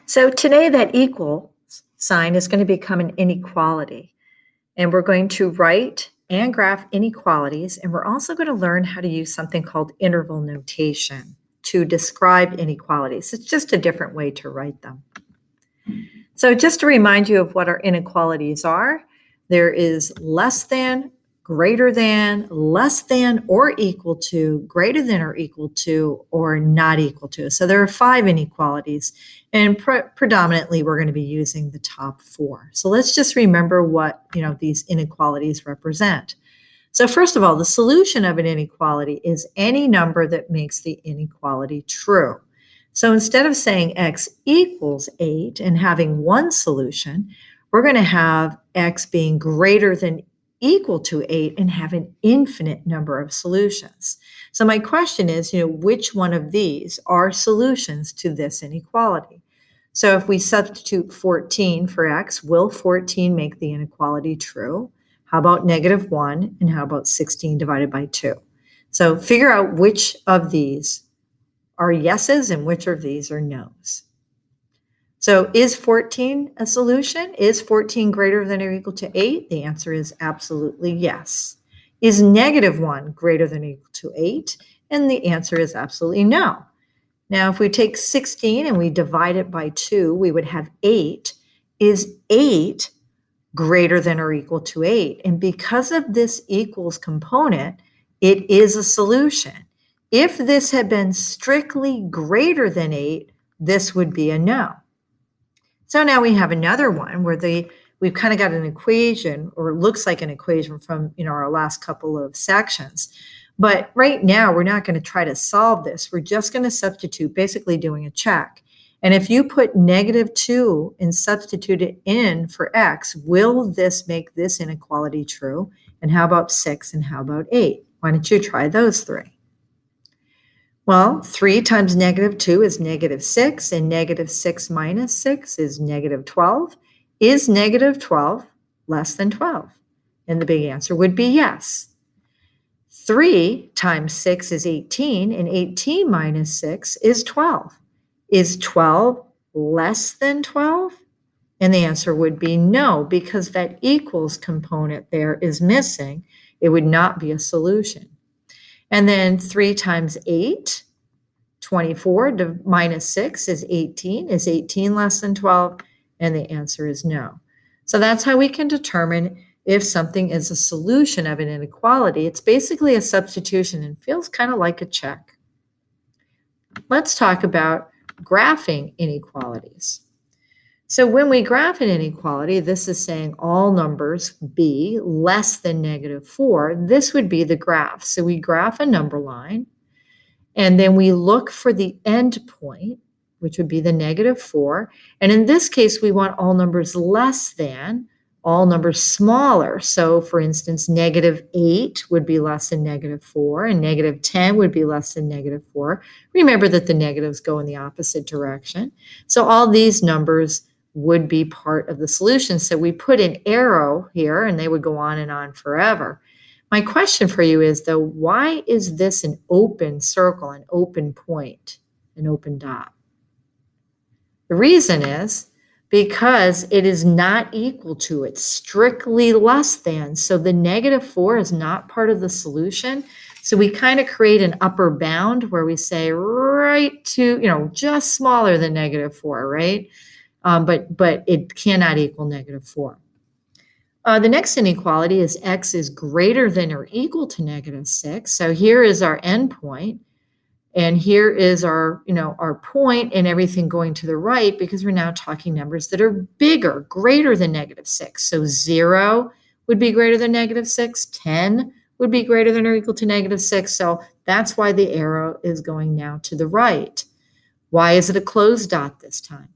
So today that equal sign is going to become an inequality. And we're going to write and graph inequalities. And we're also going to learn how to use something called interval notation to describe inequalities. It's just a different way to write them. So just to remind you of what our inequalities are, there is less than, greater than, less than or equal to, greater than or equal to, or not equal to. So there are 5 inequalities, and predominantly we're going to be using the top 4. So let's just remember what these inequalities represent. So first of all, the solution of an inequality is any number that makes the inequality true. So instead of saying x equals 8 and having one solution, we're going to have x being greater than equal to 8 and have an infinite number of solutions. So my question is, which one of these are solutions to this inequality? So if we substitute 14 for x, will 14 make the inequality true? How about -1? And how about 16 divided by 2? So figure out which of these are yeses and which of these are nos. So is 14 a solution? Is 14 greater than or equal to 8? The answer is absolutely yes. Is -1 greater than or equal to 8? And the answer is absolutely no. Now, if we take 16 and we divide it by 2, we would have 8. Is 8 greater than or equal to 8? And because of this equals component, it is a solution. If this had been strictly greater than 8, this would be a no. So now we have another one where we've kind of got an equation, or it looks like an equation from our last couple of sections. But right now, we're not going to try to solve this. We're just going to substitute, basically doing a check. And if you put -2 and substitute it in for x, will this make this inequality true? And how about 6 and how about 8? Why don't you try those 3? Well, 3 times -2 is -6, and -6 minus 6 is -12. Is -12 less than 12? And the big answer would be yes. 3 times 6 is 18, and 18 minus 6 is 12. Is 12 less than 12? And the answer would be no, because that equals component there is missing. It would not be a solution. And then 3 times 8, 24 minus 6 is 18. Is 18 less than 12? And the answer is no. So that's how we can determine if something is a solution of an inequality. It's basically a substitution and feels kind of like a check. Let's talk about graphing inequalities. So when we graph an inequality, this is saying all numbers b less than -4. This would be the graph. So we graph a number line, and then we look for the end point, which would be the -4. And in this case, we want all numbers less than, all numbers smaller. So for instance, -8 would be less than -4, and -10 would be less than -4. Remember that the negatives go in the opposite direction. So all these numbers would be part of the solution. So we put an arrow here, and they would go on and on forever. My question for you is, though, why is this an open circle, an open point, an open dot? The reason is because it is not equal to, it's strictly less than. So the -4 is not part of the solution. So we kind of create an upper bound where we say right to, just smaller than -4, right? But it cannot equal -4. The next inequality is x is greater than or equal to -6. So here is our endpoint, and here is our point, and everything going to the right, because we're now talking numbers that are bigger, greater than -6. So 0 would be greater than -6. 10 would be greater than or equal to -6. So that's why the arrow is going now to the right. Why is it a closed dot this time?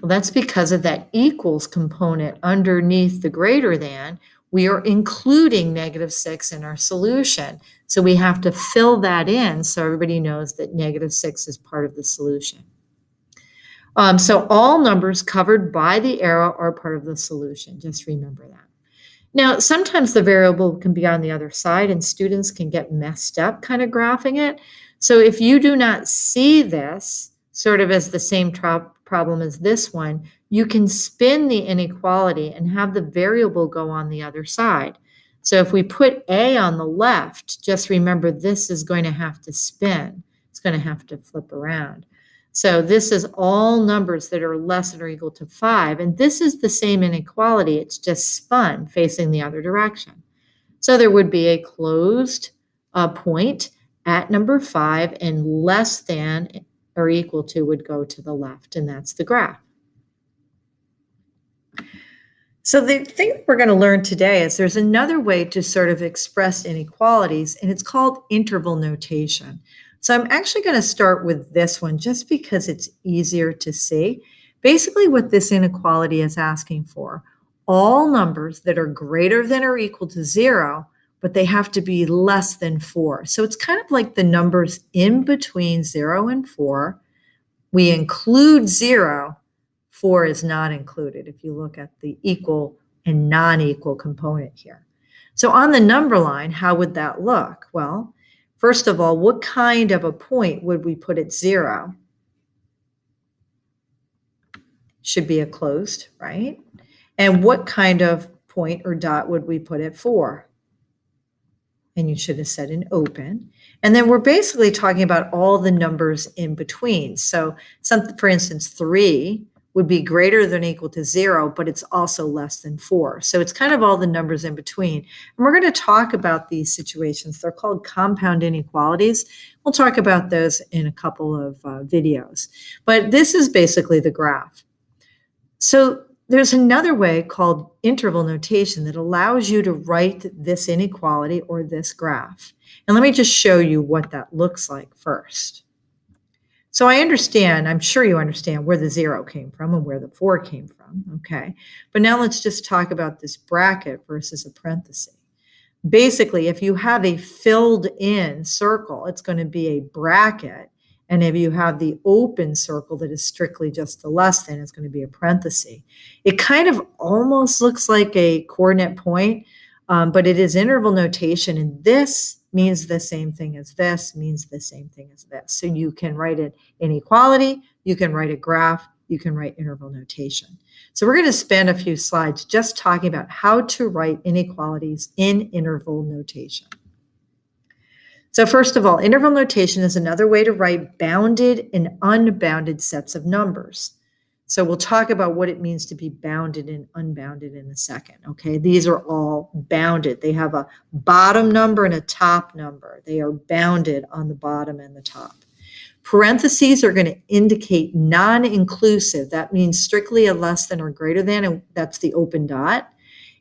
Well, that's because of that equals component underneath the greater than. We are including -6 in our solution. So we have to fill that in so everybody knows that -6 is part of the solution. So all numbers covered by the arrow are part of the solution. Just remember that. Now, sometimes the variable can be on the other side, and students can get messed up kind of graphing it. So if you do not see this, sort of as the same problem as this one, you can spin the inequality and have the variable go on the other side. So if we put A on the left, just remember this is going to have to spin. It's going to have to flip around. So this is all numbers that are less than or equal to 5. And this is the same inequality. It's just spun facing the other direction. So there would be a closed point at number 5, and less than or equal to would go to the left, and that's the graph. So the thing we're going to learn today is there's another way to sort of express inequalities, and it's called interval notation. So I'm actually going to start with this one just because it's easier to see. Basically what this inequality is asking for, all numbers that are greater than or equal to 0, but they have to be less than 4. So it's kind of like the numbers in between 0 and 4. We include 0. 4 is not included if you look at the equal and non-equal component here. So on the number line, how would that look? Well, first of all, what kind of a point would we put at 0? Should be a closed, right? And what kind of point or dot would we put at 4? And you should have said an open. And then we're basically talking about all the numbers in between. So for instance, 3 would be greater than or equal to 0, but it's also less than 4. So it's kind of all the numbers in between. And we're going to talk about these situations. They're called compound inequalities. We'll talk about those in a couple of videos. But this is basically the graph. So there's another way called interval notation that allows you to write this inequality or this graph. And let me just show you what that looks like first. So I'm sure you understand where the 0 came from and where the 4 came from, okay? But now let's just talk about this bracket versus a parenthesis. Basically, if you have a filled in circle, it's going to be a bracket. And if you have the open circle that is strictly just the less than, it's going to be a parenthesis. It kind of almost looks like a coordinate point, but it is interval notation, and this means the same thing as this, means the same thing as this. So you can write an inequality, you can write a graph, you can write interval notation. So we're going to spend a few slides just talking about how to write inequalities in interval notation. So first of all, interval notation is another way to write bounded and unbounded sets of numbers. So we'll talk about what it means to be bounded and unbounded in a second, okay? These are all bounded. They have a bottom number and a top number. They are bounded on the bottom and the top. Parentheses are going to indicate non-inclusive. That means strictly a less than or greater than, and that's the open dot.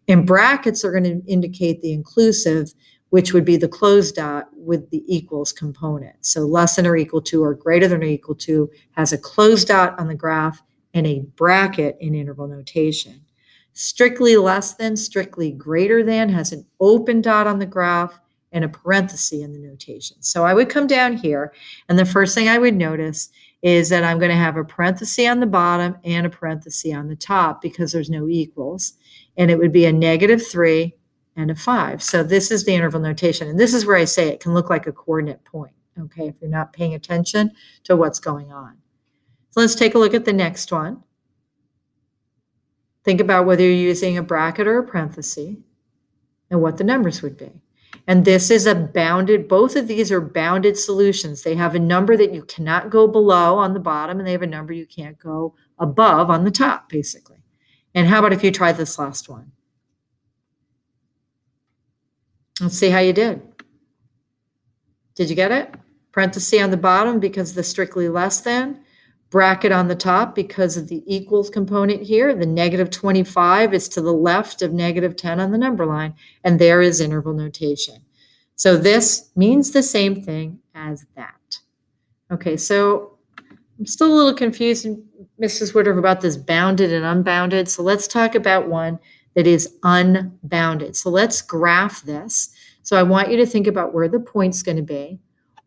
And brackets are going to indicate the inclusive, which would be the closed dot with the equals component. So less than or equal to or greater than or equal to has a closed dot on the graph and a bracket in interval notation. Strictly less than, strictly greater than has an open dot on the graph and a parenthesis in the notation. So I would come down here, and the first thing I would notice is that I'm going to have a parenthesis on the bottom and a parenthesis on the top because there's no equals. And it would be a -3 and a 5. So this is the interval notation. And this is where I say it can look like a coordinate point, okay, if you're not paying attention to what's going on. So let's take a look at the next one. Think about whether you're using a bracket or a parenthesis and what the numbers would be. And this is a bounded, both of these are bounded solutions. They have a number that you cannot go below on the bottom, and they have a number you can't go above on the top, basically. And how about if you try this last one? Let's see how you did. Did you get it? Parenthesis on the bottom because of the strictly less than. Bracket on the top because of the equals component here. The -25 is to the left of -10 on the number line, and there is interval notation. So this means the same thing as that. Okay, so I'm still a little confused, Mrs. Woodruff, about this bounded and unbounded. So let's talk about one that is unbounded. So let's graph this. So I want you to think about where the point's going to be,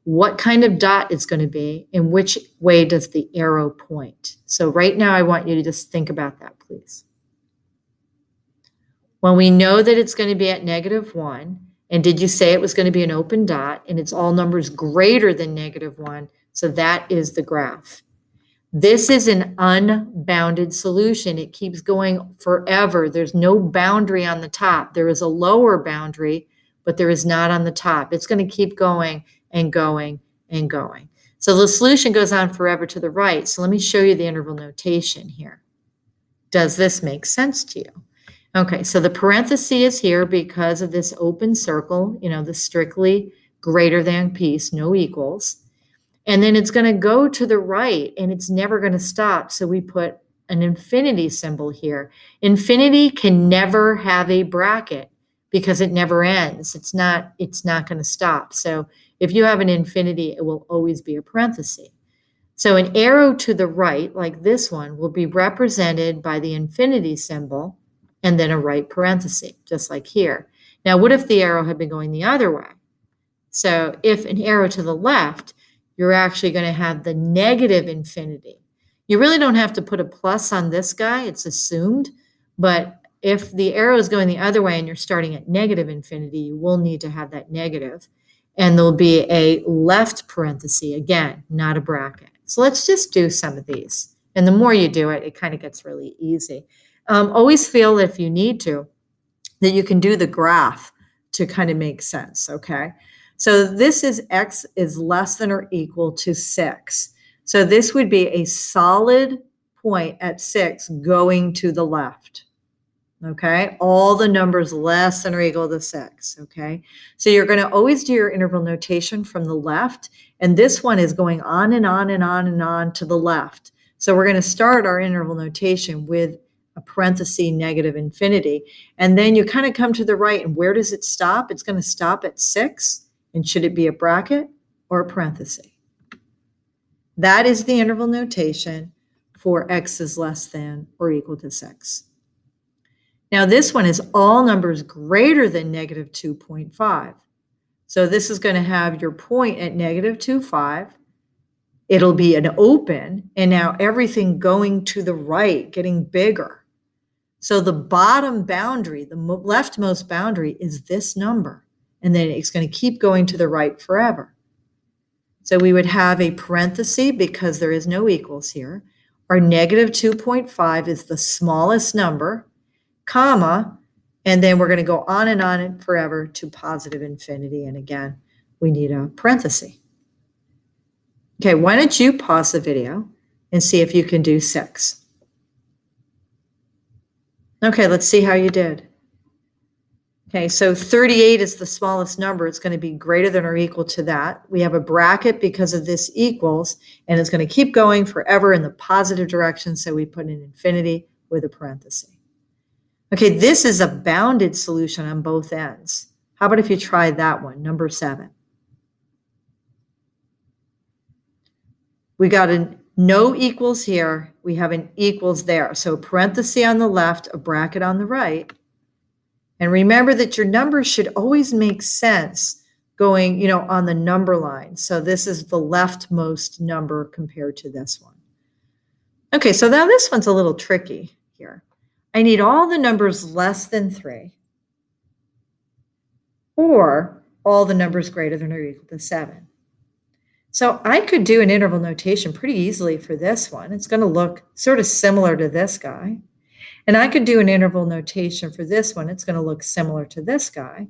what kind of dot it's going to be, and which way does the arrow point. So right now I want you to just think about that, please. Well, we know that it's going to be at -1, and did you say it was going to be an open dot, and it's all numbers greater than -1, so that is the graph. This is an unbounded solution. It keeps going forever. There's no boundary on the top. There is a lower boundary, but there is not on the top. It's going to keep going and going and going. So the solution goes on forever to the right. So let me show you the interval notation here. Does this make sense to you? Okay, so the parenthesis is here because of this open circle, the strictly greater than piece, no equals. And then it's going to go to the right and it's never going to stop. So we put an infinity symbol here. Infinity can never have a bracket because it never ends. It's not going to stop. So if you have an infinity, it will always be a parenthesis. So an arrow to the right, like this one, will be represented by the infinity symbol and then a right parenthesis, just like here. Now, what if the arrow had been going the other way? So if an arrow to the left, you're actually going to have the negative infinity. You really don't have to put a plus on this guy. It's assumed. But if the arrow is going the other way and you're starting at negative infinity, you will need to have that negative. And there'll be a left parenthesis, again, not a bracket. So let's just do some of these. And the more you do it, it kind of gets really easy. Always feel, if you need to, that you can do the graph to kind of make sense, okay? So this is x is less than or equal to 6. So this would be a solid point at 6 going to the left, okay? All the numbers less than or equal to 6, okay? So you're going to always do your interval notation from the left, and this one is going on and on and on and on to the left. So we're going to start our interval notation with a parenthesis negative infinity, and then you kind of come to the right, and where does it stop? It's going to stop at 6, and should it be a bracket or a parenthesis? That is the interval notation for x is less than or equal to 6. Now this one is all numbers greater than negative 2.5. So this is going to have your point at negative 2.5. It'll be an open, and now everything going to the right, getting bigger. So the bottom boundary, the leftmost boundary, is this number, and then it's going to keep going to the right forever. So we would have a parenthesis because there is no equals here. Our negative 2.5 is the smallest number, comma, and then we're going to go on and forever to positive infinity. And again, we need a parenthesis. Okay, why don't you pause the video and see if you can do 6. Okay, let's see how you did. Okay, so 38 is the smallest number. It's going to be greater than or equal to that. We have a bracket because of this equals, and it's going to keep going forever in the positive direction, so we put an infinity with a parenthesis. Okay, this is a bounded solution on both ends. How about if you try that one, number 7? We got a no equals here. We have an equals there. So a parenthesis on the left, a bracket on the right. And remember that your numbers should always make sense going, on the number line. So this is the leftmost number compared to this one. Okay, so now this one's a little tricky here. I need all the numbers less than 3 or all the numbers greater than or equal to 7. So I could do an interval notation pretty easily for this one. It's going to look sort of similar to this guy. And I could do an interval notation for this one. It's going to look similar to this guy.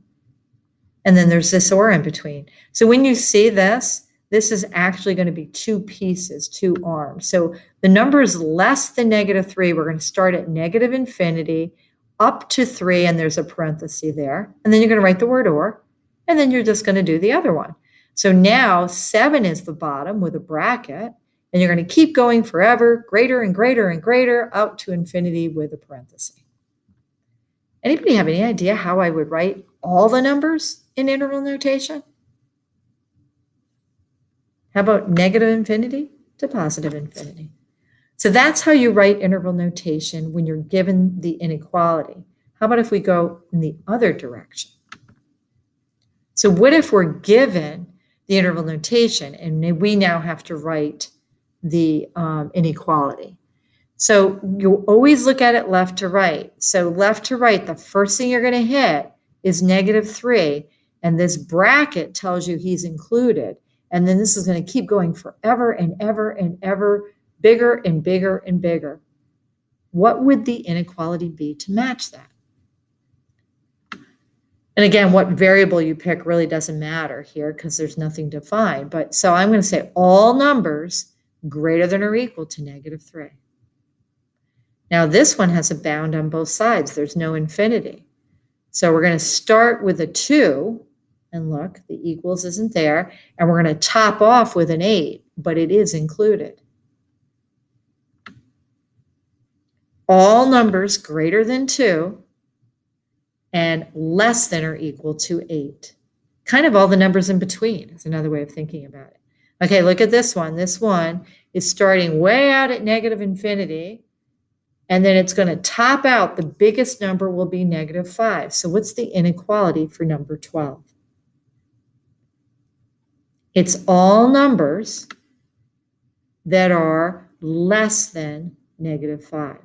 And then there's this or in between. So when you see this, this is actually going to be 2 pieces, 2 arms. So the numbers less than negative 3, we're going to start at negative infinity up to 3, and there's a parenthesis there. And then you're going to write the word or, and then you're just going to do the other one. So now 7 is the bottom with a bracket, and you're going to keep going forever, greater and greater and greater, out to infinity with a parenthesis. Anybody have any idea how I would write all the numbers in interval notation? How about negative infinity to positive infinity? So that's how you write interval notation when you're given the inequality. How about if we go in the other direction? So what if we're given the interval notation and we now have to write the inequality? So you always look at it left to right. So left to right, the first thing you're going to hit is negative 3, and this bracket tells you he's included. And then this is going to keep going forever and ever and ever bigger and bigger and bigger. What would the inequality be to match that? And again, what variable you pick really doesn't matter here because there's nothing defined. But so I'm going to say all numbers greater than or equal to -3. Now this one has a bound on both sides. There's no infinity. So we're going to start with a 2, and look, the equals isn't there, and we're going to top off with an 8, but it is included. All numbers greater than 2 and less than or equal to 8. Kind of all the numbers in between is another way of thinking about it. Okay, look at this one. This one is starting way out at -infinity, and then it's going to top out. The biggest number will be -5. So what's the inequality for number 12? It's all numbers that are less than -5.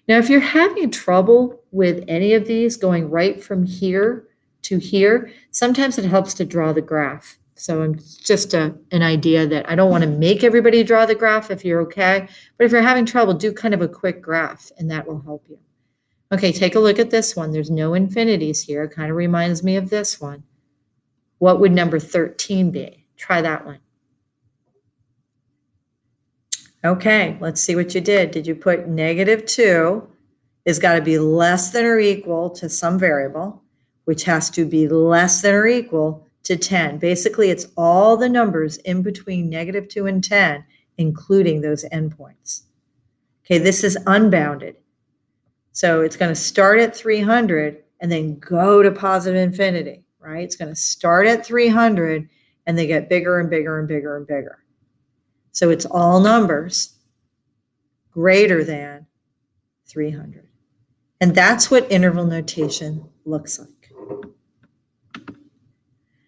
Now, if you're having trouble with any of these going right from here to here, sometimes it helps to draw the graph. So it's just an idea that I don't want to make everybody draw the graph if you're okay. But if you're having trouble, do kind of a quick graph, and that will help you. Okay, take a look at this one. There's no infinities here. It kind of reminds me of this one. What would number 13 be? Try that one. Okay, let's see what you did. Did you put -2 is got to be less than or equal to some variable, which has to be less than or equal to 10. Basically, it's all the numbers in between -2 and 10, including those endpoints. Okay, this is unbounded. So it's going to start at 300 and then go to positive infinity, right? It's going to start at 300 and they get bigger and bigger and bigger and bigger. So it's all numbers greater than 300. And that's what interval notation looks like.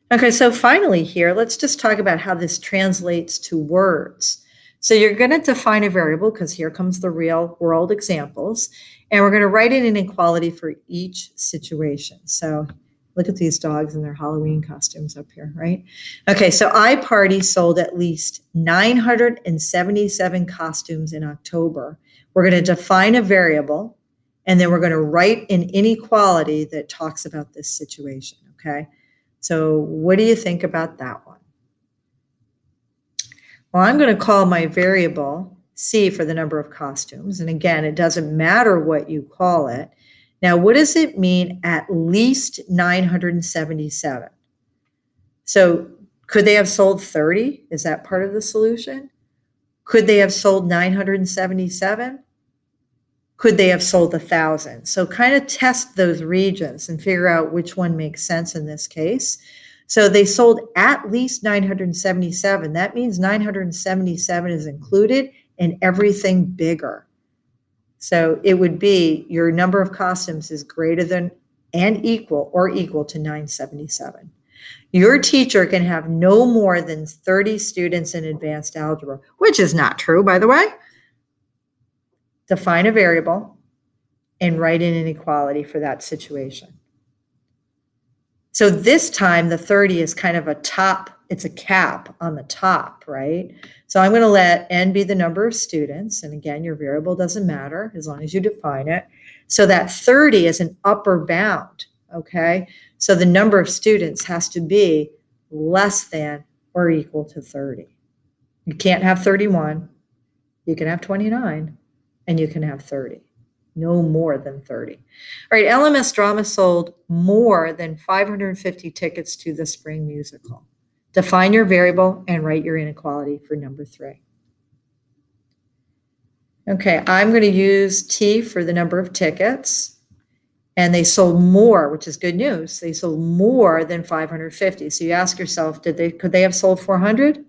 Okay, so finally here, let's just talk about how this translates to words. So you're going to define a variable because here comes the real world examples. And we're going to write an inequality for each situation. So look at these dogs in their Halloween costumes up here, right? Okay, so iParty sold at least 977 costumes in October. We're going to define a variable, and then we're going to write an inequality that talks about this situation, okay? So what do you think about that one? Well, I'm going to call my variable C for the number of costumes. And again, it doesn't matter what you call it. Now, what does it mean at least 977? So could they have sold 30? Is that part of the solution? Could they have sold 977? Could they have sold 1,000? So kind of test those regions and figure out which one makes sense in this case. So they sold at least 977. That means 977 is included and everything bigger. So it would be your number of costumes is greater than and equal or equal to 977. Your teacher can have no more than 30 students in advanced algebra, which is not true, by the way. Define a variable and write in an inequality for that situation. So this time the 30 is kind of a top, it's a cap on the top, right? So I'm going to let n be the number of students. And again, your variable doesn't matter as long as you define it. So that 30 is an upper bound, okay? So the number of students has to be less than or equal to 30. You can't have 31. You can have 29, and you can have 30. No more than 30. All right, LMS Drama sold more than 550 tickets to the spring musical. Define your variable and write your inequality for number 3. Okay, I'm going to use T for the number of tickets. And they sold more, which is good news. They sold more than 550. So you ask yourself, could they have sold 400?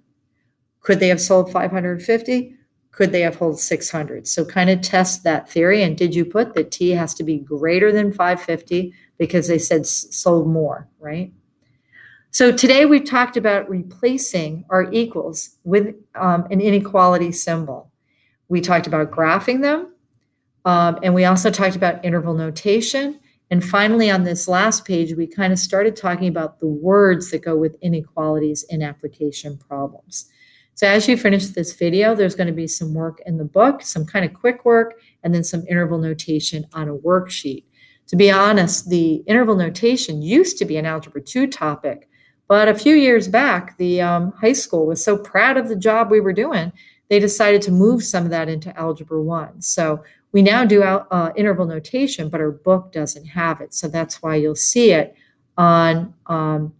Could they have sold 550? Could they have sold 600? So kind of test that theory. And did you put that T has to be greater than 550 because they said sold more, right? So today we've talked about replacing our equals with an inequality symbol. We talked about graphing them, and we also talked about interval notation. And finally, on this last page, we kind of started talking about the words that go with inequalities in application problems. So as you finish this video, there's going to be some work in the book, some kind of quick work, and then some interval notation on a worksheet. To be honest, the interval notation used to be an Algebra 2 topic, but a few years back, the high school was so proud of the job we were doing, they decided to move some of that into Algebra 1. So we now do interval notation, but our book doesn't have it. So that's why you'll see it on a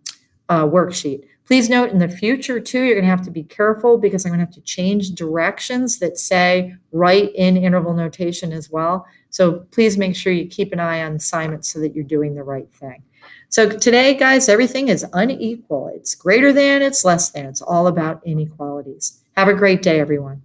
worksheet. Please note in the future, too, you're going to have to be careful because I'm going to have to change directions that say write in interval notation as well. So please make sure you keep an eye on assignments so that you're doing the right thing. So today, guys, everything is unequal. It's greater than, it's less than. It's all about inequalities. Have a great day, everyone.